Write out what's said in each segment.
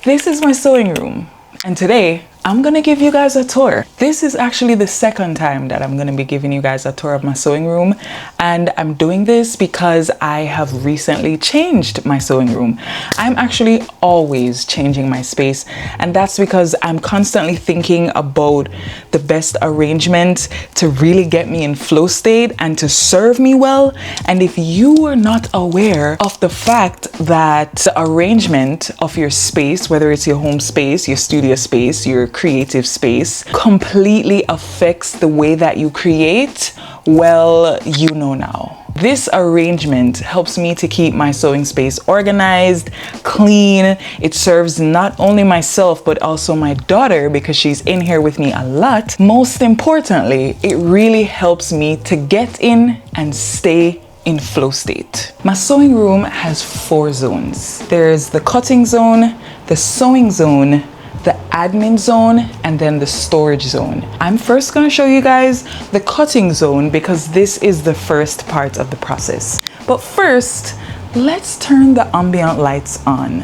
This is my sewing room, and today I'm gonna give you guys a tour. This is actually the second time that I'm gonna be giving you guys a tour of my sewing room, and I'm doing this because I have recently changed my sewing room. I'm actually always changing my space, and that's because I'm constantly thinking about the best arrangement to really get me in flow state and to serve me well. And if you are not aware of the fact that the arrangement of your space, whether it's your home space, your studio space, your creative space, completely affects the way that you create, well, you know now. This arrangement helps me to keep my sewing space organized, clean. It serves not only myself, but also my daughter because she's in here with me a lot. Most importantly, it really helps me to get in and stay in flow state. My sewing room has 4 zones. There's the cutting zone, the sewing zone, the admin zone, and then the storage zone. I'm first going to show you guys the cutting zone because this is the first part of the process. But first, let's turn the ambient lights on.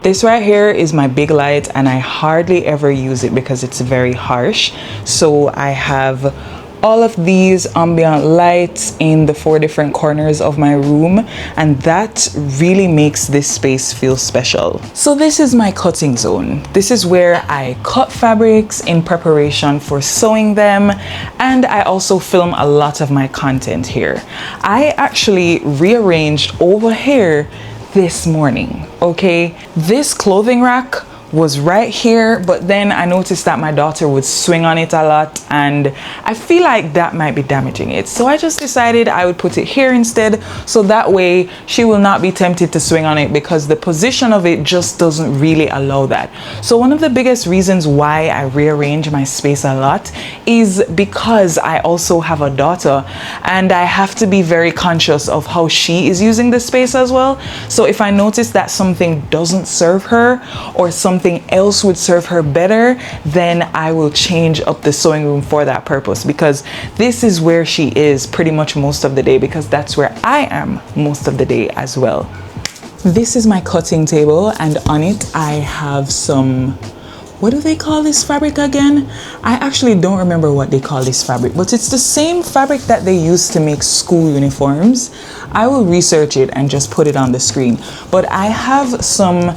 This right here is my big light, and I hardly ever use it because it's very harsh. So I have all of these ambient lights in the 4 different corners of my room, and that really makes this space feel special. So this is my cutting zone. This is where I cut fabrics in preparation for sewing them, and I also film a lot of my content here. I actually rearranged over here this morning, okay? This clothing rack was right here, but then I noticed that my daughter would swing on it a lot, and I feel like that might be damaging it. So I just decided I would put it here instead, so that way she will not be tempted to swing on it because the position of it just doesn't really allow that. So one of the biggest reasons why I rearrange my space a lot is because I also have a daughter, and I have to be very conscious of how she is using the space as well. So if I notice that something doesn't serve her or something else would serve her better, then I will change up the sewing room for that purpose, because this is where she is pretty much most of the day, because that's where I am most of the day as well. This is my cutting table, and on it I have some, what do they call this fabric again? I actually don't remember what they call this fabric, but it's the same fabric that they use to make school uniforms. I will research it and just put it on the screen. But I have some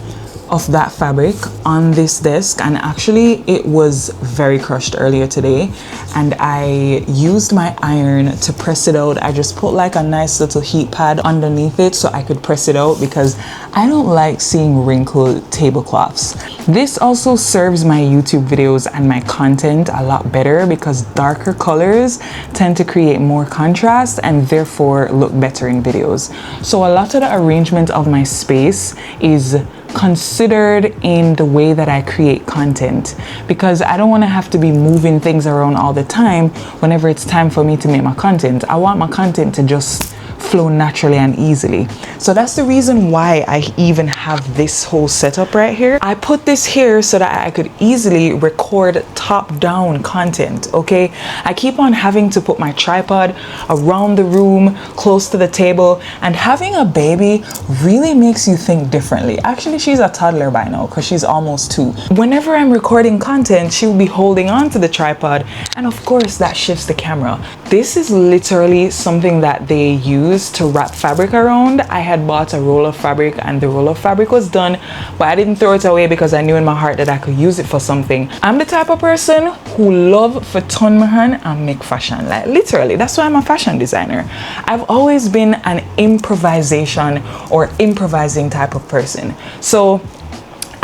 of that fabric on this desk, and actually it was very crushed earlier today, and I used my iron to press it out. I just put like a nice little heat pad underneath it so I could press it out because I don't like seeing wrinkled tablecloths. This also serves my YouTube videos and my content a lot better because darker colors tend to create more contrast and therefore look better in videos. So a lot of the arrangement of my space is considered in the way that I create content, because I don't want to have to be moving things around all the time whenever it's time for me to make my content. I want my content to just flow naturally and easily. So that's the reason why I even have this whole setup right here. I put this here so that I could easily record top-down content, okay? I keep on having to put my tripod around the room, close to the table, and having a baby really makes you think differently. Actually, she's a toddler by now because she's almost 2. Whenever I'm recording content, she'll be holding on to the tripod, and of course that shifts the camera. This is literally something that they use to wrap fabric around. I had bought a roll of fabric and the roll of fabric was done, but I didn't throw it away because I knew in my heart that I could use it for something. I'm the type of person who love for turn my hand and make fashion, like literally. That's why I'm a fashion designer. I've always been an improvisation or improvising type of person. So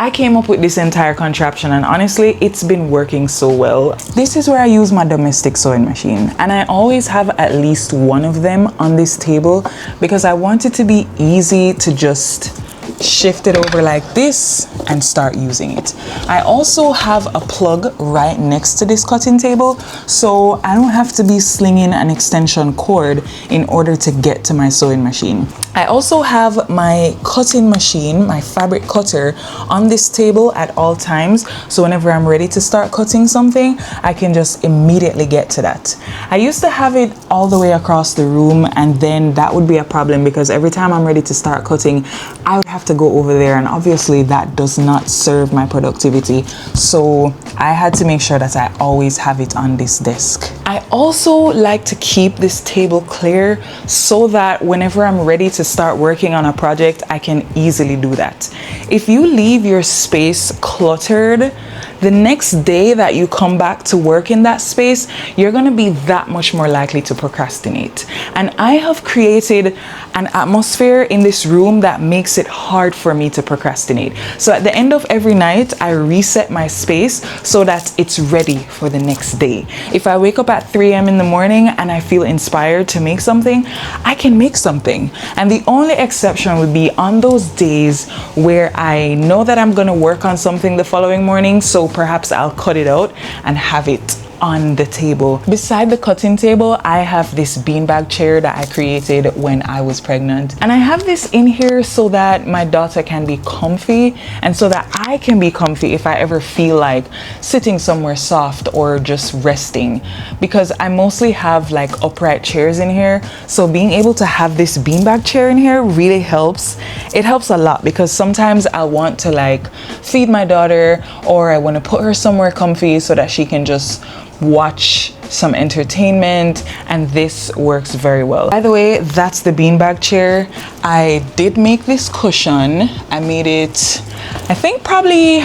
I came up with this entire contraption, and honestly it's been working so well. This is where I use my domestic sewing machine, and I always have at least one of them on this table because I want it to be easy to just shift it over like this and start using it. I also have a plug right next to this cutting table, so I don't have to be slinging an extension cord in order to get to my sewing machine. I also have my cutting machine, my fabric cutter, on this table at all times, so whenever I'm ready to start cutting something, I can just immediately get to that. I used to have it all the way across the room, and then that would be a problem because every time I'm ready to start cutting, I would have to go over there, and obviously that does not serve my productivity. So I had to make sure that I always have it on this desk. I also like to keep this table clear so that whenever I'm ready to start working on a project, I can easily do that. If you leave your space cluttered, the next day that you come back to work in that space, you're gonna be that much more likely to procrastinate. And I have created an atmosphere in this room that makes it hard for me to procrastinate. So at the end of every night, I reset my space so that it's ready for the next day. If I wake up at 3 a.m. in the morning and I feel inspired to make something, I can make something. And the only exception would be on those days where I know that I'm gonna work on something the following morning, so perhaps I'll cut it out and have it on the table. Beside the cutting table, I have this beanbag chair that I created when I was pregnant. And I have this in here so that my daughter can be comfy and so that I can be comfy if I ever feel like sitting somewhere soft or just resting, because I mostly have like upright chairs in here. So being able to have this beanbag chair in here really helps. It helps a lot because sometimes I want to like feed my daughter, or I want to put her somewhere comfy so that she can just watch some entertainment, and this works very well. By the way, that's the beanbag chair. I did make this cushion. I made it, I think probably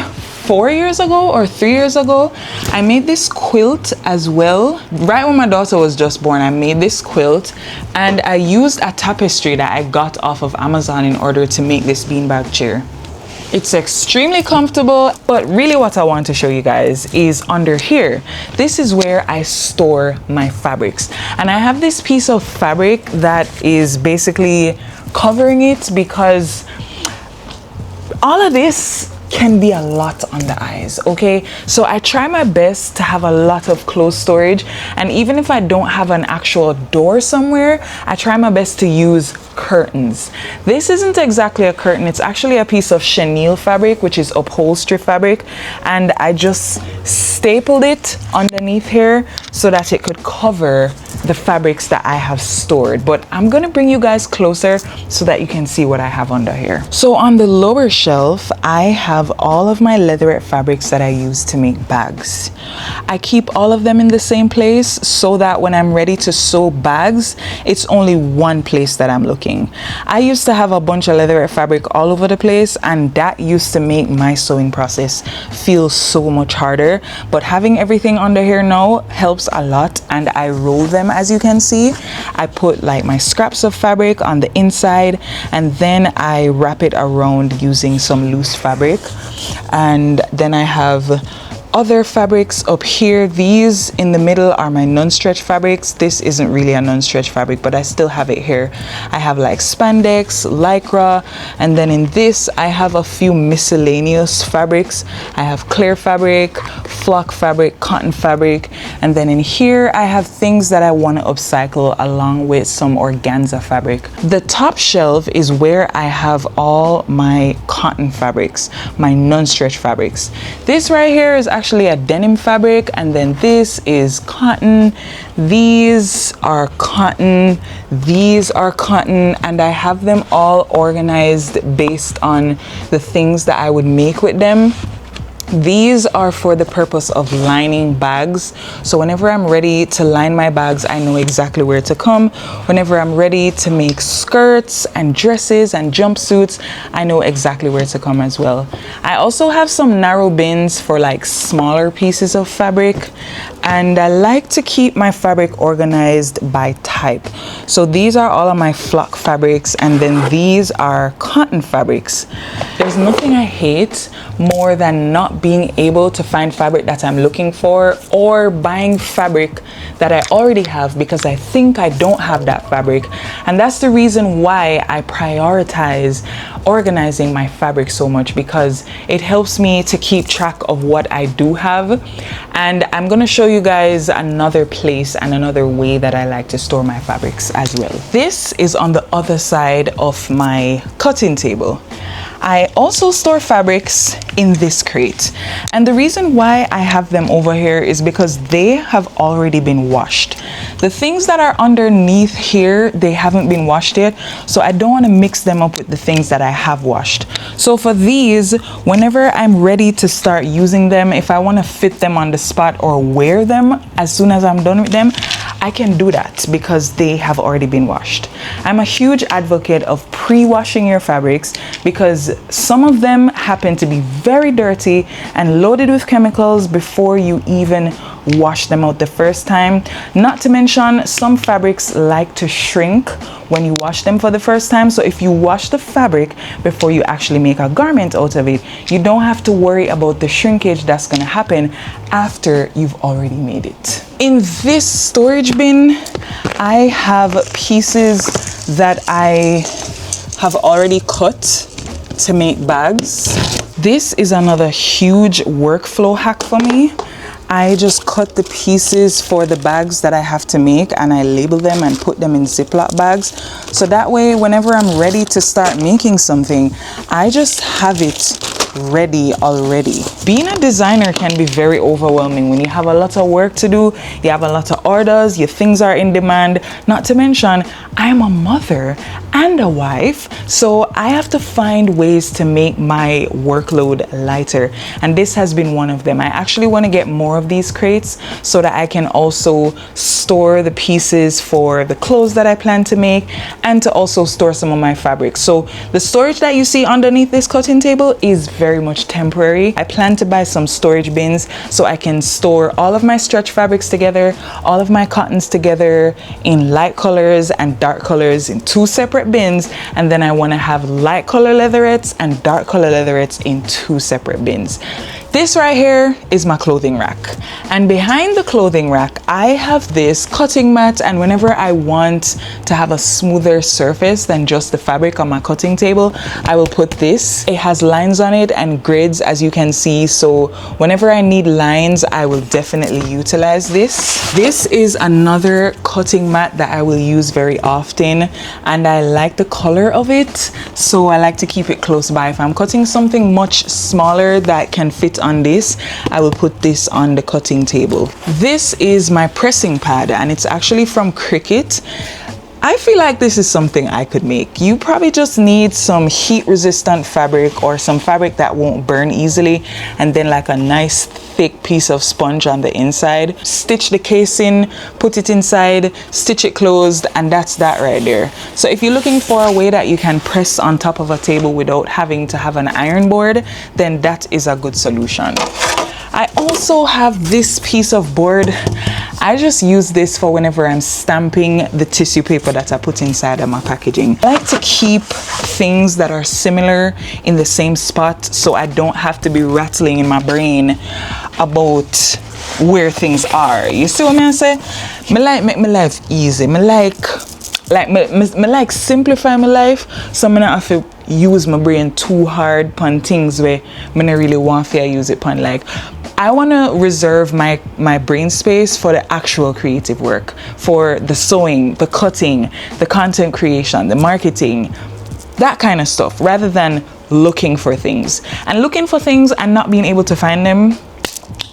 4 years ago or 3 years ago. I made this quilt as well. Right when my daughter was just born, I made this quilt, and I used a tapestry that I got off of Amazon in order to make this beanbag chair. It's extremely comfortable, but really what I want to show you guys is under here. This is where I store my fabrics. And I have this piece of fabric that is basically covering it because all of this can be a lot on the eyes, okay? So I try my best to have a lot of clothes storage, and even if I don't have an actual door somewhere, I try my best to use curtains. This isn't exactly a curtain, it's actually a piece of chenille fabric, which is upholstery fabric, and I just stapled it underneath here so that it could cover the fabrics that I have stored. But I'm gonna bring you guys closer so that you can see what I have under here. So on the lower shelf, I have all of my leatherette fabrics that I use to make bags. I keep all of them in the same place so that when I'm ready to sew bags, it's only one place that I'm looking. I used to have a bunch of leatherette fabric all over the place, and that used to make my sewing process feel so much harder. But having everything under here now helps a lot, and I roll them. As you can see, I put like my scraps of fabric on the inside, and then I wrap it around using some loose fabric, and then I have other fabrics up here. These in the middle are my non-stretch fabrics. This isn't really a non-stretch fabric, but I still have it here. I have like spandex, lycra, and then in this I have a few miscellaneous fabrics. I have clear fabric, flock fabric, cotton fabric, and then in here I have things that I want to upcycle along with some organza fabric. The top shelf is where I have all my cotton fabrics, my non-stretch fabrics. This right here is actually a denim fabric, and then this is cotton, these are cotton, these are cotton, and I have them all organized based on the things that I would make with them. These are for the purpose of lining bags. So whenever I'm ready to line my bags, I know exactly where to come. Whenever I'm ready to make skirts and dresses and jumpsuits, I know exactly where to come as well. I also have some narrow bins for like smaller pieces of fabric. and I like to keep my fabric organized by type. So these are all of my flock fabrics, and then these are cotton fabrics. There's nothing I hate more than not being able to find fabric that I'm looking for, or buying fabric that I already have because I think I don't have that fabric. And that's the reason why I prioritize organizing my fabric so much, because it helps me to keep track of what I do have. And I'm going to show you guys another place and another way that I like to store my fabrics as well. This is on the other side of my cutting table. I also store fabrics in this crate, and the reason why I have them over here is because they have already been washed. The things that are underneath here, they haven't been washed yet, so I don't want to mix them up with the things that I have washed. So for these, whenever I'm ready to start using them, if I want to fit them on the spot or wear them as soon as I'm done with them, I can do that because they have already been washed. I'm a huge advocate of pre-washing your fabrics because some of them happen to be very dirty and loaded with chemicals before you even wash them out the first time. Not to mention, some fabrics like to shrink when you wash them for the first time. So if you wash the fabric before you actually make a garment out of it, you don't have to worry about the shrinkage that's going to happen after you've already made it. In this storage bin, I have pieces that I have already cut to make bags. This is another huge workflow hack for me. I just cut the pieces for the bags that I have to make, and I label them and put them in Ziploc bags. So that way, whenever I'm ready to start making something, I just have it ready already. Being a designer can be very overwhelming when you have a lot of work to do, you have a lot of orders, your things are in demand. Not to mention, I'm a mother and a wife, so I have to find ways to make my workload lighter, and this has been one of them. I actually want to get more of these crates so that I can also store the pieces for the clothes that I plan to make, and to also store some of my fabrics. So the storage that you see underneath this cutting table is very much temporary. I plan to buy some storage bins so I can store all of my stretch fabrics together, all of my cottons together in light colors and dark colors in 2 separate bins, and then I want to have light color leatherettes and dark color leatherettes in 2 separate bins. This right here is my clothing rack, and behind the clothing rack I have this cutting mat, and whenever I want to have a smoother surface than just the fabric on my cutting table, I will put this. It has lines on it and grids, as you can see, so whenever I need lines I will definitely utilize this. This is another cutting mat that I will use very often, and I like the color of it, so I like to keep it close by. If I'm cutting something much smaller that can fit on this, I will put this on the cutting table. This is my pressing pad, and it's actually from Cricut. I feel like this is something I could make. You probably just need some heat resistant fabric or some fabric that won't burn easily, and then like a nice thick piece of sponge on the inside. Stitch the casing, put it inside, stitch it closed, and that's that right there. So if you're looking for a way that you can press on top of a table without having to have an iron board, then that is a good solution. I also have this piece of board. I just use this for whenever I'm stamping the tissue paper that I put inside of my packaging. I like to keep things that are similar in the same spot so I don't have to be rattling in my brain about where things are. You see what I'm saying? Me like make my life easy. Me like simplify my life, so I don't have to use my brain too hard on things where I don't really want to use it on. Like, I want to reserve my brain space for the actual creative work, for the sewing, the cutting, the content creation, the marketing, that kind of stuff, rather than looking for things. And looking for things and not being able to find them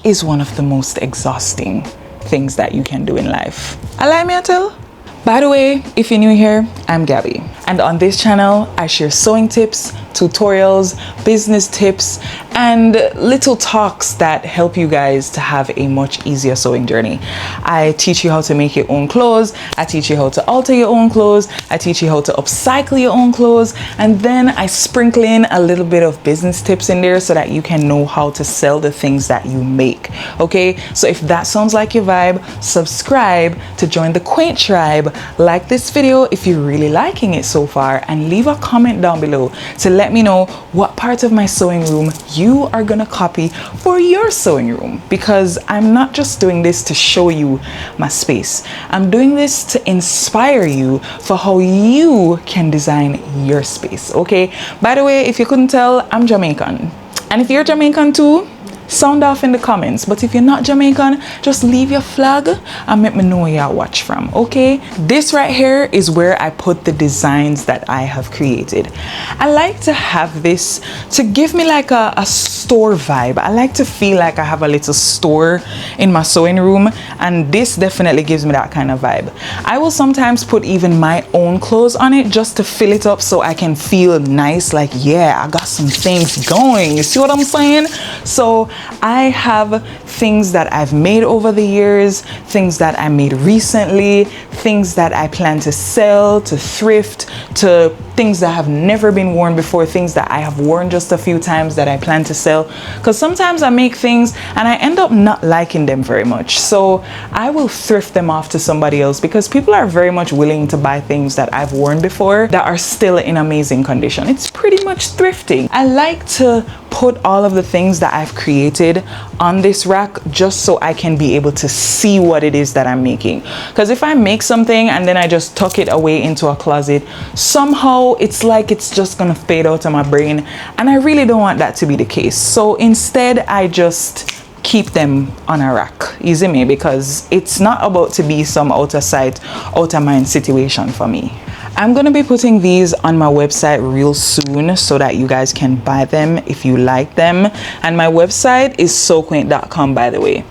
is one of the most exhausting things that you can do in life. Allow me to tell. By the way, if you're new here, I'm Gabby, and on this channel I share sewing tips, tutorials, business tips, and little talks that help you guys to have a much easier sewing journey. I teach you how to make your own clothes, I teach you how to alter your own clothes, I teach you how to upcycle your own clothes, and then I sprinkle in a little bit of business tips in there so that you can know how to sell the things that you make. Okay, so if that sounds like your vibe, subscribe to join the Quaint tribe, like this video if you're really liking it so far, and leave a comment down below to let me know what part of my sewing room you are gonna copy for your sewing room, because I'm not just doing this to show you my space, I'm doing this to inspire you for how you can design your space. Okay, by the way, if you couldn't tell, I'm Jamaican, and if you're Jamaican too, sound off in the comments. But if you're not Jamaican, just leave your flag and let me know where y'all watch from. Okay, this right here is where I put the designs that I have created. I like to have this to give me like a store vibe. I like to feel like I have a little store in my sewing room, and this definitely gives me that kind of vibe. I will sometimes put even my own clothes on it just to fill it up so I can feel nice, like, yeah, I got some things going. You see what I'm saying? So I have things that I've made over the years, things that I made recently, things that I plan to sell, to thrift, to things that have never been worn before, things that I have worn just a few times that I plan to sell. Because sometimes I make things and I end up not liking them very much. So I will thrift them off to somebody else, because people are very much willing to buy things that I've worn before that are still in amazing condition. It's pretty much thrifting. I like to put all of the things that I've created on this rack just so I can be able to see what it is that I'm making. Because if I make something and then I just tuck it away into a closet, somehow it's like it's just gonna fade out of my brain, and I really don't want that to be the case. So instead I just keep them on a rack, you see me, because it's not about to be some out of sight, out of mind situation for me. I'm gonna be putting these on my website real soon so that you guys can buy them if you like them. And my website is soquaint.com, by the way.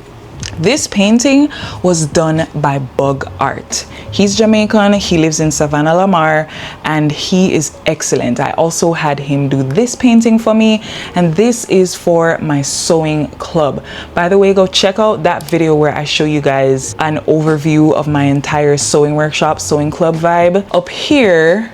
This painting was done by Bug Art. He's Jamaican, he lives in Savannah, Lamar, and he is excellent. I also had him do this painting for me, and this is for my sewing club. By the way, go check out that video where I show you guys an overview of my entire sewing workshop, sewing club vibe. Up here,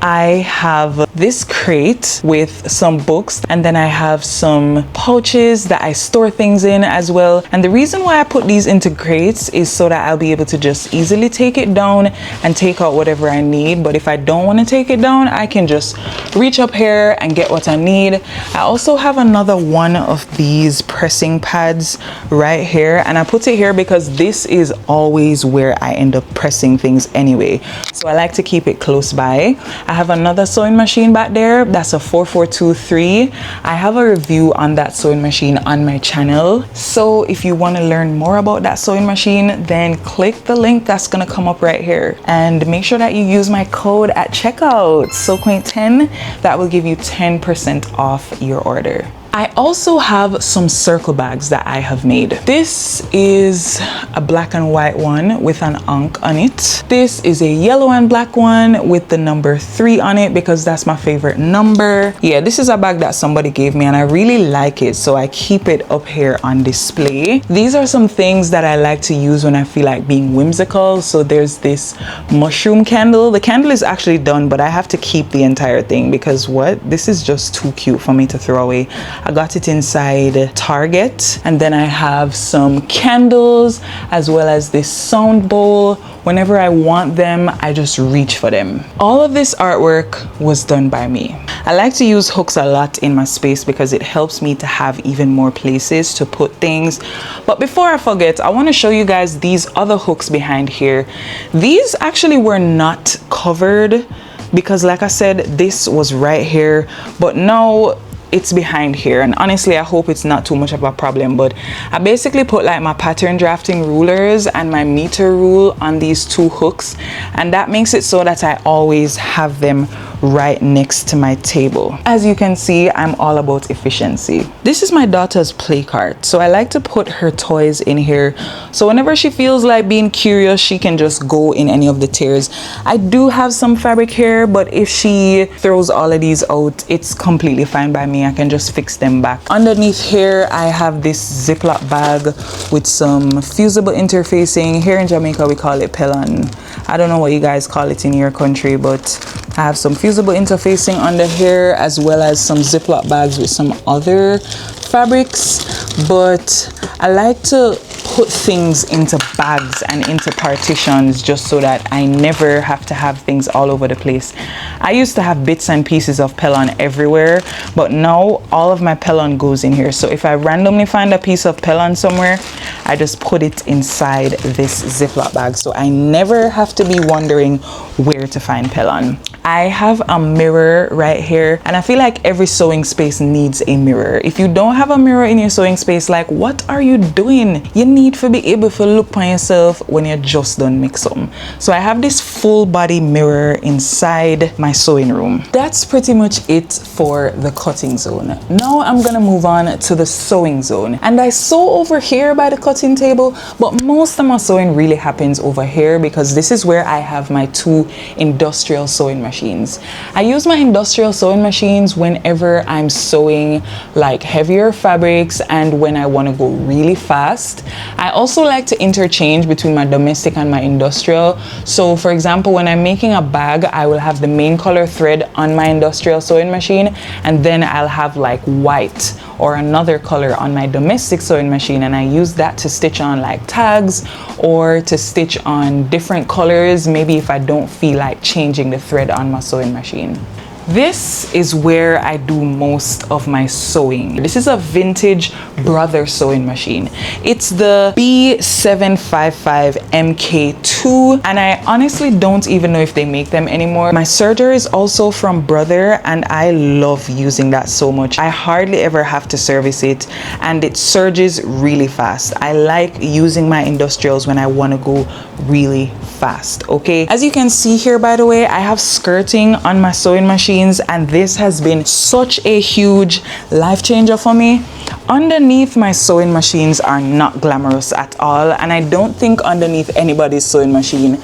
I have this crate with some books, and then I have some pouches that I store things in as well. And the reason why I put these into crates is so that I'll be able to just easily take it down and take out whatever I need. But if I don't want to take it down, I can just reach up here and get what I need. I also have another one of these pressing pads right here, and I put it here because this is always where I end up pressing things anyway. So I like to keep it close by. I have another sewing machine back there. That's a 4423. I have a review on that sewing machine on my channel. So if you want to learn more about that sewing machine, then click the link that's going to come up right here. And make sure that you use my code at checkout, SoQuaint10. That will give you 10% off your order. I also have some circle bags that I have made. This is a black and white one with an ankh on it. This is a yellow and black one with the number 3 on it because that's my favorite number. Yeah, this is a bag that somebody gave me and I really like it, so I keep it up here on display. These are some things that I like to use when I feel like being whimsical. So there's this mushroom candle. The candle is actually done, but I have to keep the entire thing because this is just too cute for me to throw away. I got it inside Target. And then I have some candles as well as this sound bowl. Whenever I want them, I just reach for them. All of this artwork was done by me. I like to use hooks a lot in my space because it helps me to have even more places to put things. But before I forget, I want to show you guys these other hooks behind here. These actually were not covered because, like I said, this was right here, but now it's behind here, and honestly I hope it's not too much of a problem. But I basically put like my pattern drafting rulers and my meter rule on these two hooks, and that makes it so that I always have them right next to my table. As you can see, I'm all about efficiency. This is my daughter's play cart, so I like to put her toys in here, so whenever she feels like being curious, she can just go in any of the tiers. I do have some fabric here, but if she throws all of these out, it's completely fine by me. I can just fix them back. Underneath here, I have this Ziploc bag with some fusible interfacing. Here in Jamaica, we call it pelon. I don't know what you guys call it in your country, but I have some fusible interfacing under here, as well as some Ziploc bags with some other fabrics. But I like to put things into bags and into partitions just so that I never have to have things all over the place. I used to have bits and pieces of pelon everywhere, but now all of my pelon goes in here. So if I randomly find a piece of pelon somewhere, I just put it inside this Ziploc bag, so I never have to be wondering where to find pelon. I have a mirror right here, and I feel like every sewing space needs a mirror. If you don't have a mirror in your sewing space, like, what are you doing? You need to be able to look on yourself when you're just done mix something. So I have this full body mirror inside my sewing room. That's pretty much it for the cutting zone. Now I'm gonna move on to the sewing zone, and I sew over here by the cutting table, but most of my sewing really happens over here because this is where I have my two industrial sewing machines. I use my industrial sewing machines whenever I'm sewing like heavier fabrics and when I want to go really fast. I also like to interchange between my domestic and my industrial. So for example, when I'm making a bag, I will have the main color thread on my industrial sewing machine, and then I'll have like white or another color on my domestic sewing machine, and I use that to stitch on like tags or to stitch on different colors, maybe if I don't feel like changing the thread on my sewing machine. This is where I do most of my sewing. This is a vintage Brother sewing machine. It's the B755 MK2, and I honestly don't even know if they make them anymore. My serger is also from Brother, and I love using that so much. I hardly ever have to service it, and it serges really fast. I like using my industrials when I want to go really fast. Okay, as you can see here, by the way, I have skirting on my sewing machines, and this has been such a huge life changer for me. Underneath my sewing machines are not glamorous at all, and I don't think underneath anybody's sewing machine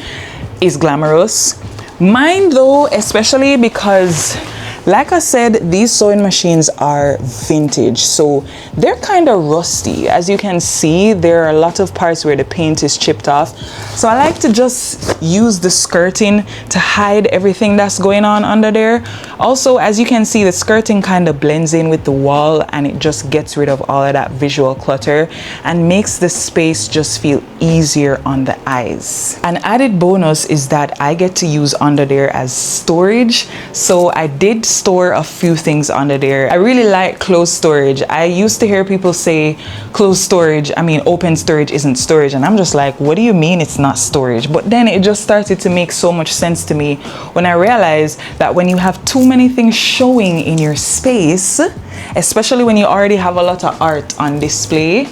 is glamorous. Mine though, especially because, like I said, these sewing machines are vintage, so they're kind of rusty. As you can see, there are a lot of parts where the paint is chipped off. So I like to just use the skirting to hide everything that's going on under there. Also, as you can see, the skirting kind of blends in with the wall, and it just gets rid of all of that visual clutter and makes the space just feel easier on the eyes. An added bonus is that I get to use under there as storage. So I did store a few things under there. I really like closed storage. I used to hear people say closed storage, I mean open storage isn't storage, and I'm just like, what do you mean it's not storage? But then it just started to make so much sense to me when I realized that when you have too many things showing in your space, especially when you already have a lot of art on display,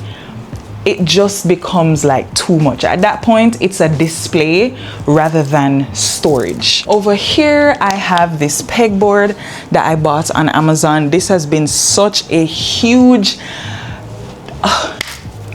it just becomes like too much. At that point, it's a display rather than storage. Over here, I have this pegboard that I bought on Amazon. This has been such a huge,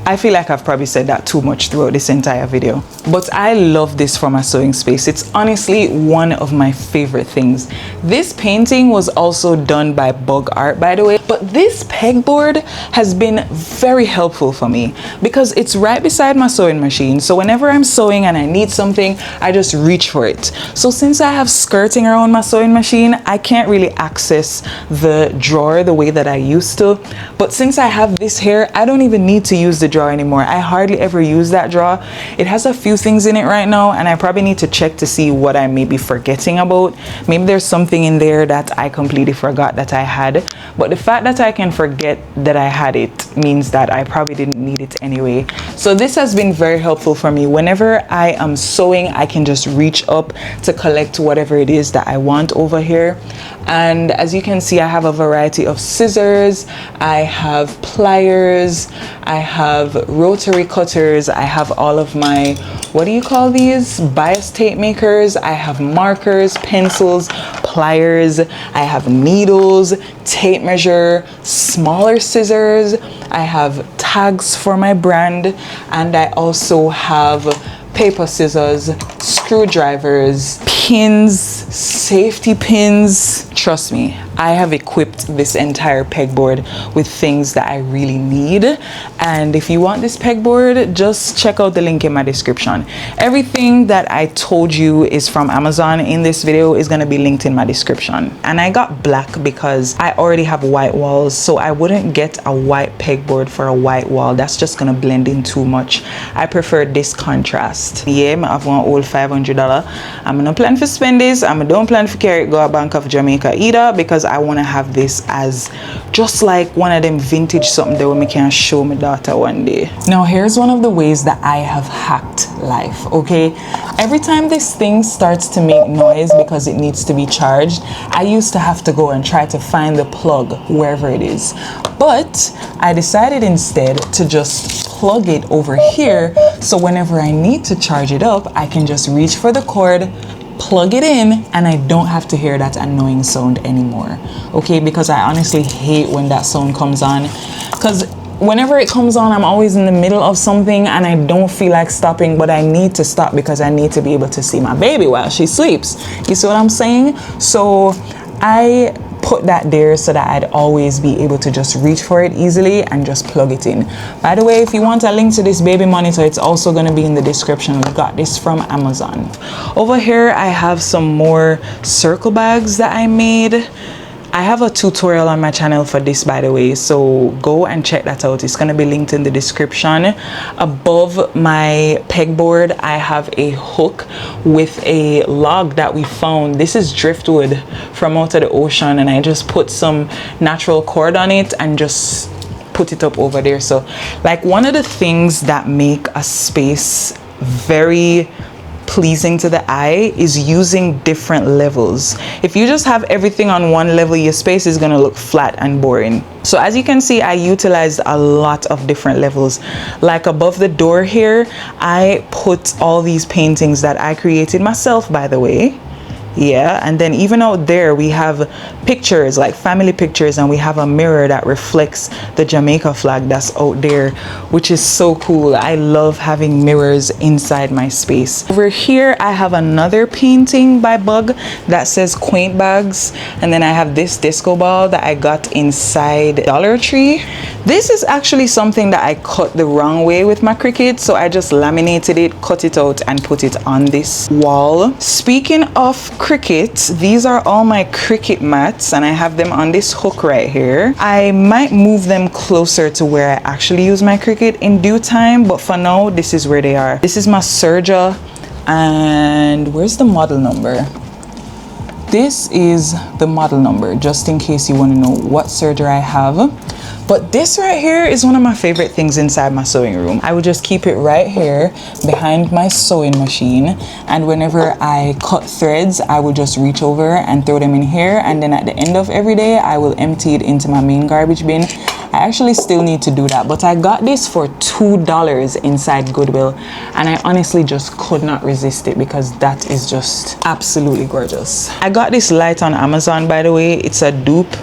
I feel like I've probably said that too much throughout this entire video, but I love this for my sewing space. It's honestly one of my favorite things. This painting was also done by Bug Art, by the way, but this pegboard has been very helpful for me because it's right beside my sewing machine. So whenever I'm sewing and I need something, I just reach for it. So since I have skirting around my sewing machine, I can't really access the drawer the way that I used to. But since I have this here, I don't even need to use the drawer anymore. I hardly ever use that drawer. It has a few things in it right now, and I probably need to check to see what I may be forgetting about. Maybe there's something in there that I completely forgot that I had, but the fact that I can forget that I had it means that I probably didn't need it anyway. So this has been very helpful for me. Whenever I am sewing, I can just reach up to collect whatever it is that I want over here. And as you can see, I have a variety of scissors, I have pliers, I have rotary cutters, I have all of my, what do you call these, bias tape makers, I have markers, pencils, pliers, I have needles, tape measure, smaller scissors, I have tags for my brand, and I also have paper scissors, screwdrivers, pins, safety pins. Trust me, I have equipped this entire pegboard with things that I really need. And if you want this pegboard, just check out the link in my description. Everything that I told you is from Amazon in this video is going to be linked in my description. And I got black because I already have white walls, so I wouldn't get a white pegboard for a white wall. That's just going to blend in too much. I prefer this contrast. Yeah, I have one old $500. I'm gonna plan for spend this. I don't plan for carry it go to Bank of Jamaica either, because I want to have this as just like one of them vintage something that we can show my daughter one day. Now here's one of the ways that I have hacked life. Okay, every time this thing starts to make noise because it needs to be charged, I used to have to go and try to find the plug wherever it is, but I decided instead to just plug it over here, so whenever I need to charge it up, I can just reach for the cord, plug it in, and I don't have to hear that annoying sound anymore. Okay, because I honestly hate when that sound comes on, because whenever it comes on, I'm always in the middle of something and I don't feel like stopping, but I need to stop because I need to be able to see my baby while she sleeps. You see what I'm saying? So I put that there so that I'd always be able to just reach for it easily and just plug it in. By the way, if you want a link to this baby monitor, it's also going to be in the description. We got this from Amazon. Over here I have some more circle bags that I made. I have a tutorial on my channel for this, by the way, so go and check that out. It's going to be linked in the description. Above my pegboard, I have a hook with a log that we found. This is driftwood from out of the ocean, and I just put some natural cord on it and just put it up over there. So like, one of the things that make a space very pleasing to the eye is using different levels. If you just have everything on one level, your space is going to look flat and boring. So as you can see, I utilized a lot of different levels. Like above the door here, I put all these paintings that I created myself, by the way. Yeah, and then even out there we have pictures, like family pictures, and we have a mirror that reflects the Jamaica flag that's out there, which is so cool. I love having mirrors inside my space. Over here I have another painting by Bug that says Quaint bags, and then I have this disco ball that I got inside Dollar Tree. This is actually something that I cut the wrong way with my Cricut, so I just laminated it, cut it out, and put it on this wall. Speaking of Cricut, these are all my Cricut mats, and I have them on this hook right here. I might move them closer to where I actually use my Cricut in due time, but for now, this is where they are. This is my serger, and where's the model number? This is the model number, just in case you want to know what serger I have. But this right here is one of my favorite things inside my sewing room. I would just keep it right here behind my sewing machine, and whenever I cut threads, I would just reach over and throw them in here, and then at the end of every day I will empty it into my main garbage bin. I actually still need to do that, but I got this for $2 inside Goodwill, and I honestly just could not resist it because that is just absolutely gorgeous. I got this light on Amazon, by the way. It's a dupe.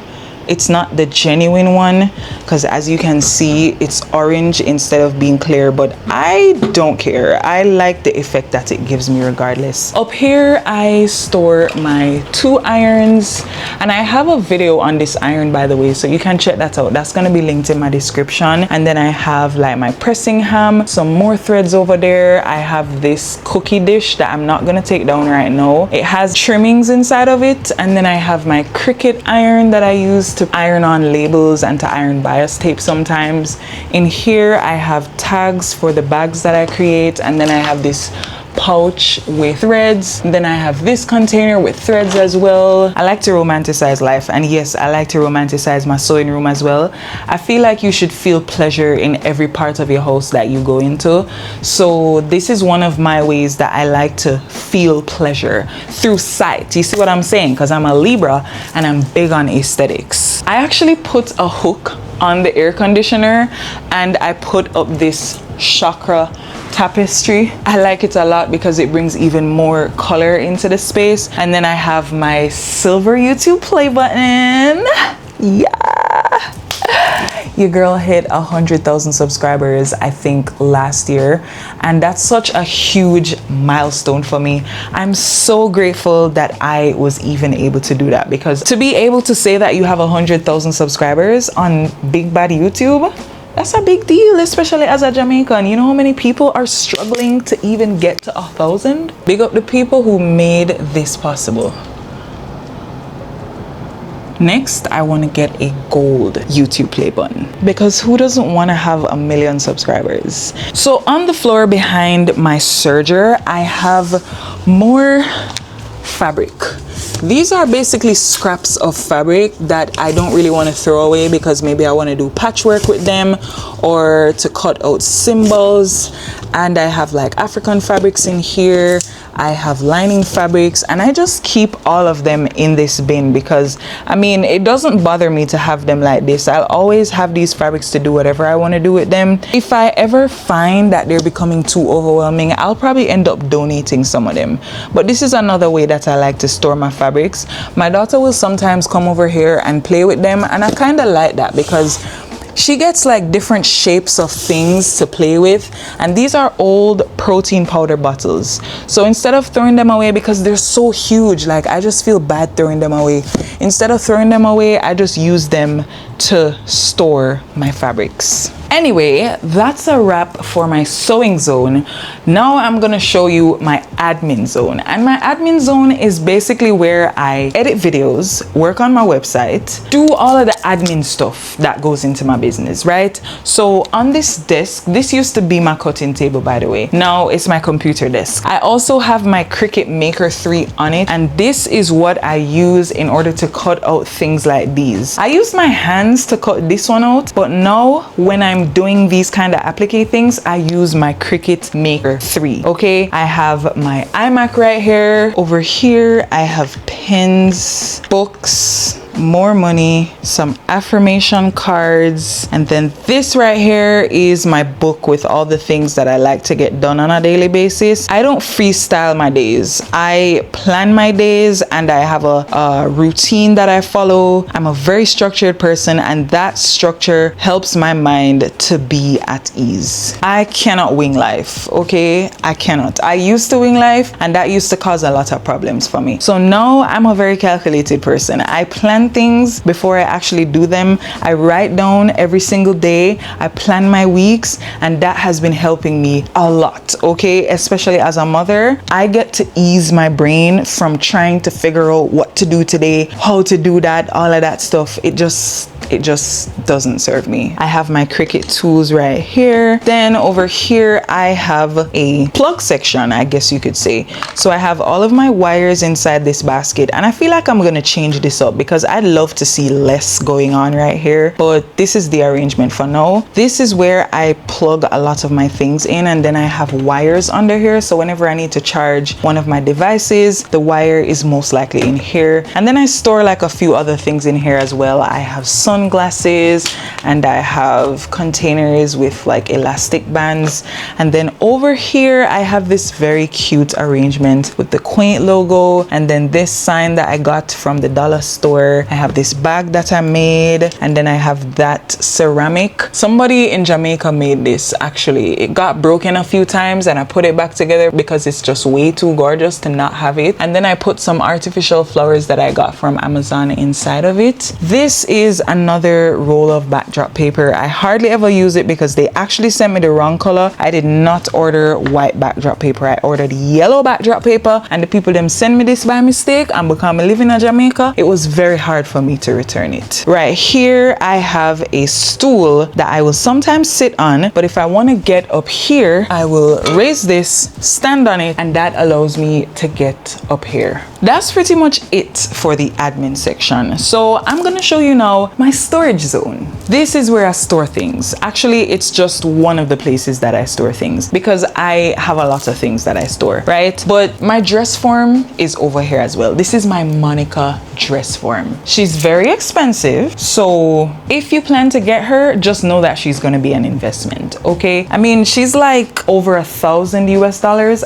It's not the genuine one, because as you can see, it's orange instead of being clear, but I don't care. I like the effect that it gives me regardless. Up here I store my 2 irons, and I have a video on this iron, by the way, so you can check that out. That's going to be linked in my description. And then I have like my pressing ham, some more threads over there. I have this cookie dish that I'm not going to take down right now. It has trimmings inside of it. And then I have my Cricut iron that I use to iron on labels and to iron bias tape sometimes. In here I have tags for the bags that I create, and then I have this pouch with threads. And then I have this container with threads as well. I like to romanticize life, and yes, I like to romanticize my sewing room as well. I feel like you should feel pleasure in every part of your house that you go into. So this is one of my ways that I like to feel pleasure through sight. You see what I'm saying? Because I'm a Libra and I'm big on aesthetics. I actually put a hook on the air conditioner and I put up this chakra tapestry. I like it a lot because it brings even more color into the space. And then I have my silver YouTube play button. Yeah, your girl hit 100,000 subscribers I think last year, and that's such a huge milestone for me. I'm so grateful that I was even able to do that, because to be able to say that you have 100,000 subscribers on Big Bad YouTube, that's a big deal, especially as a Jamaican. You know how many people are struggling to even get to 1,000? Big up the people who made this possible. Next, I want to get a gold YouTube play button, because who doesn't want to have 1 million subscribers? So on the floor behind my serger, I have more fabric. These are basically scraps of fabric that I don't really want to throw away, because maybe I want to do patchwork with them or to cut out symbols. And I have like African fabrics in here. I have lining fabrics, and I just keep all of them in this bin because I mean, it doesn't bother me to have them like this. I'll always have these fabrics to do whatever I want to do with them. If I ever find that they're becoming too overwhelming, I'll probably end up donating some of them. But this is another way that I like to store my fabrics. My daughter will sometimes come over here and play with them, and I kind of like that because she gets like different shapes of things to play with. And these are old protein powder bottles, so instead of throwing them away, because they're so huge, like I just feel bad throwing them away, instead of throwing them away, I just use them to store my fabrics. Anyway, that's a wrap for my sewing zone. Now I'm gonna show you my admin zone. And my admin zone is basically where I edit videos, work on my website, do all of the admin stuff that goes into my business, right? So on this desk, this used to be my cutting table, by the way. Now it's my computer desk. I also have my Cricut Maker 3 on it, and this is what I use in order to cut out things like these. I use my hands to cut this one out, but now when I'm doing these kind of applique things, I use my Cricut Maker 3. Okay, I have my iMac right here. Over here I have pens, books, more money, some affirmation cards, and then this right here is my book with all the things that I like to get done on a daily basis. I don't freestyle my days. I plan my days and I have a routine that I follow. I'm a very structured person, and that structure helps my mind to be at ease. I cannot wing life, okay? I cannot. I used to wing life, and that used to cause a lot of problems for me. So now I'm a very calculated person. I plan things before I actually do them. I write down every single day. I plan my weeks, and that has been helping me a lot, okay? Especially as a mother, I get to ease my brain from trying to figure out what to do today, how to do that, all of that stuff. It just doesn't serve me. I have my Cricut tools right here. Then over here I have a plug section, I guess you could say. So I have all of my wires inside this basket, and I feel like I'm gonna change this up because I'd love to see less going on right here, but this is the arrangement for now. This is where I plug a lot of my things in, and then I have wires under here, so whenever I need to charge one of my devices, the wire is most likely in here. And then I store like a few other things in here as well. I have sunglasses, and I have containers with like elastic bands. And then over here I have this very cute arrangement with the QUAINT logo, and then this sign that I got from the dollar store. I have this bag that I made, and then I have that ceramic. Somebody in Jamaica made this. Actually, it got broken a few times and I put it back together because it's just way too gorgeous to not have it. And then I put some artificial flowers that I got from Amazon inside of it. This is another roll of backdrop paper. I hardly ever use it because they actually sent me the wrong color. I did not order white backdrop paper. I ordered yellow backdrop paper, and the people them send me this by mistake, and because I live in Jamaica, it was very hard hard for me to return it. Right here, I have a stool that I will sometimes sit on, but if I want to get up here, I will raise this, stand on it, and that allows me to get up here. That's pretty much it for the admin section. So I'm gonna show you now my storage zone. This is where I store things. Actually, it's just one of the places that I store things because I have a lot of things that I store, right? But my dress form is over here as well. This is my Monica dress form. She's very expensive, so if you plan to get her, just know that she's gonna be an investment, okay? I mean, she's like over $1,000 US,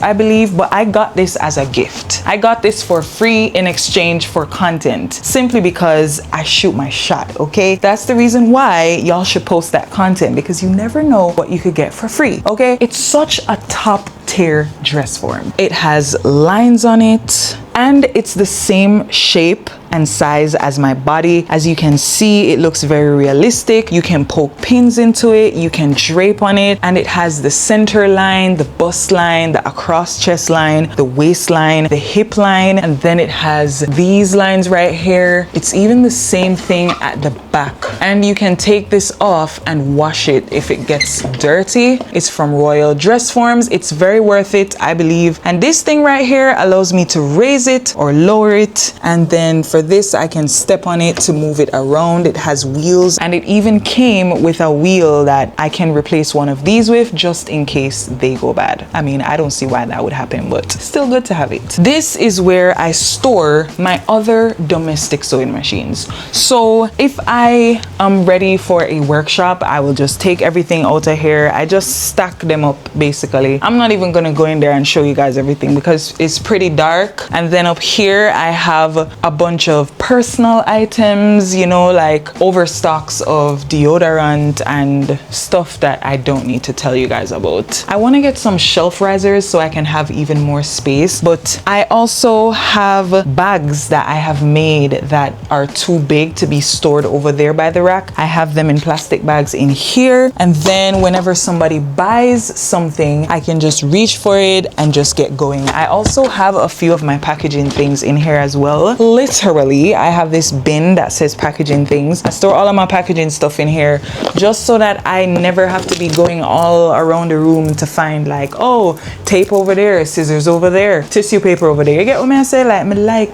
I believe, but I got this as a gift. I got this for free in exchange for content, simply because I shoot my shot, okay? That's the reason why y'all should post that content, because you never know what you could get for free, okay? It's such a top tier dress form. It has lines on it, and it's the same shape and size as my body. As you can see, it looks very realistic. You can poke pins into it, you can drape on it, and it has the center line, the bust line, the across chest line, the waistline, the hip line, and then it has these lines right here. It's even the same thing at the back, and you can take this off and wash it if it gets dirty. It's from Royal Dress Forms. It's very worth it, I believe. And this thing right here allows me to raise it or lower it, and then for this I can step on it to move it around. It has wheels, and it even came with a wheel that I can replace one of these with just in case they go bad. I mean, I don't see why that would happen, but still good to have it. This is where I store my other domestic sewing machines. So if I am ready for a workshop, I will just take everything out of here. I just stack them up basically. I'm not even gonna go in there and show you guys everything because it's pretty dark. And then up here I have a bunch of personal items, you know, like overstocks of deodorant and stuff that I don't need to tell you guys about. I want to get some shelf risers so I can have even more space, but I also have bags that I have made that are too big to be stored over there by the rack. I have them in plastic bags in here, and then whenever somebody buys something, I can just reach for it and just get going. I also have a few of my packaging things in here as well. Literally, I have this bin that says packaging things. I store all of my packaging stuff in here just so that I never have to be going all around the room to find like, oh, tape over there, scissors over there, tissue paper over there. You get what I say? Like,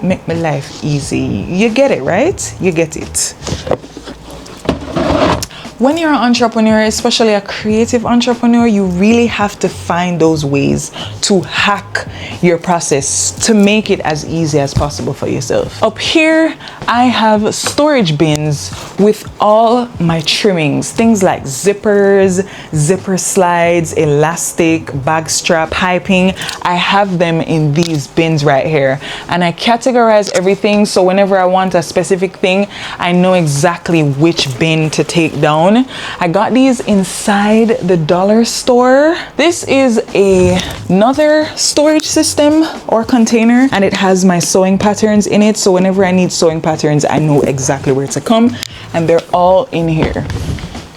make my life easy. You get it, right? You get it. When you're an entrepreneur, especially a creative entrepreneur, you really have to find those ways to hack your process to make it as easy as possible for yourself. Up here, I have storage bins with all my trimmings, things like zippers, zipper slides, elastic, bag strap, piping. I have them in these bins right here, and I categorize everything so whenever I want a specific thing, I know exactly which bin to take down. I got these inside the dollar store. This is another storage system or container, and it has my sewing patterns in it, so whenever I need sewing patterns, I know exactly where to come, and they're all in here.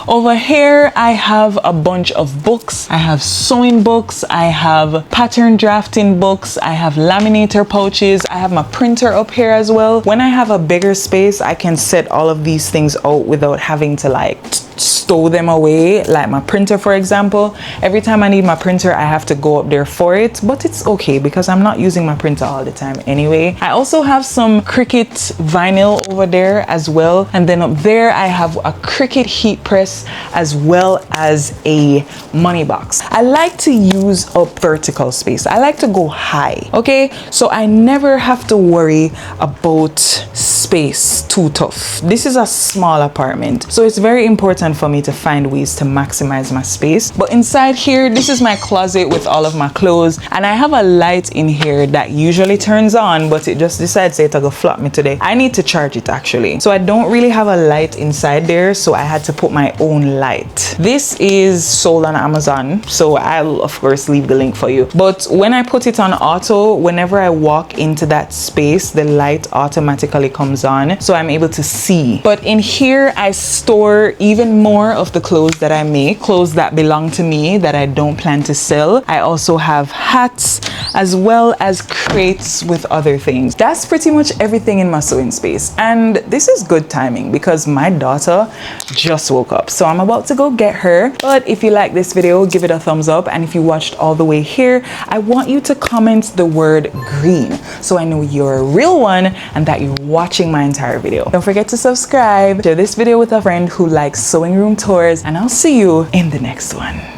Over here, I have a bunch of books. I have sewing books, I have pattern drafting books, I have laminator pouches, I have my printer up here as well. When I have a bigger space, I can set all of these things out without having to like stow them away, like my printer for example. Every time I need my printer, I have to go up there for it, but it's okay because I'm not using my printer all the time anyway. I also have some Cricut vinyl over there as well, and then up there I have a Cricut heat press as well as a money box. I like to use up vertical space. I like to go high, okay? So I never have to worry about space too tough. This is a small apartment, so it's very important for me to find ways to maximize my space. But inside here, this is my closet with all of my clothes, and I have a light in here that usually turns on, but it just decides to go flop me today. I need to charge it actually, so I don't really have a light inside there, so I had to put my own light. This is sold on Amazon, so I'll of course leave the link for you. But when I put it on auto, whenever I walk into that space, the light automatically comes on, so I'm able to see. But in here I store even more of the clothes that I make, clothes that belong to me that I don't plan to sell. I also have hats as well as crates with other things. That's pretty much everything in my sewing space. And this is good timing because my daughter just woke up. So I'm about to go get her. But if you like this video, give it a thumbs up. And if you watched all the way here, I want you to comment the word green so I know you're a real one and that you're watching my entire video. Don't forget to subscribe, share this video with a friend who likes sewing room tours, and I'll see you in the next one.